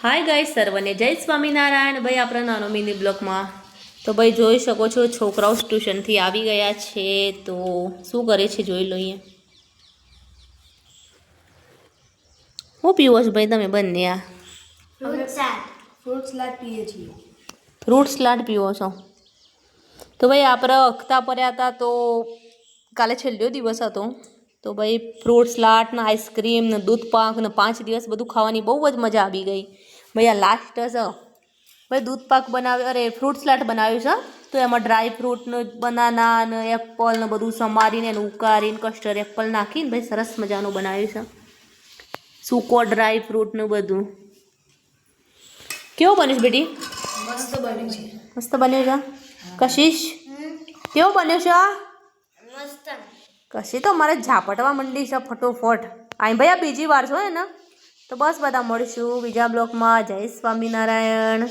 Hi guys, સર્વને જય સ્વામિનારાયણ. ભાઈ આપણા નાનો મિની બ્લોગમાં તો ભાઈ જોઈ શકો છો, છોકરાઓ ટ્યુશનથી આવી ગયા છે. તો શું કરે છે જોઈ લો. અહીંયા હું પીવો છો ભાઈ તમે બંને? આ ફ્રૂટ સલાડ પીએ છીએ. ફ્રૂટ સલાડ પીવો છો? તો ભાઈ આપણે અખતા પડ્યા હતા, તો કાલે છેલ્લો દિવસ હતો. તો ભાઈ ફ્રૂટ સલાડ ને આઈસ્ક્રીમ ને દૂધ પાક ને 5 દિવસ બધું ખાવાની બહુ જ મજા આવી ગઈ. ભાઈ આ લાસ્ટ છે ભાઈ. દૂધ પાક બનાવ્યો, અરે ફ્રૂટ સલાડ બનાવ્યું છે. તો એમાં ડ્રાય ફ્રૂટનું બનાના ને એપલ ને બધું સમારીને એને ઉકાળીને કસ્ટર્ડ એપલ નાખીને ભાઈ સરસ મજાનું બનાવ્યું છે. સૂકો ડ્રાય ફ્રૂટનું બધું. કેવું બન્યું છે બેટી? મસ્ત બન્યું છે. મસ્ત બન્યું છે. કશિશ કેવું બન્યું છે? મસ્ત. કશી તો મારે ઝાપટવા મંડી છે ફટોફટ. આઈ ભાઈ આ બીજી વાર છો ને. તો બસ બધા મળીશું બીજા બ્લોગમાં. જય સ્વામિનારાયણ.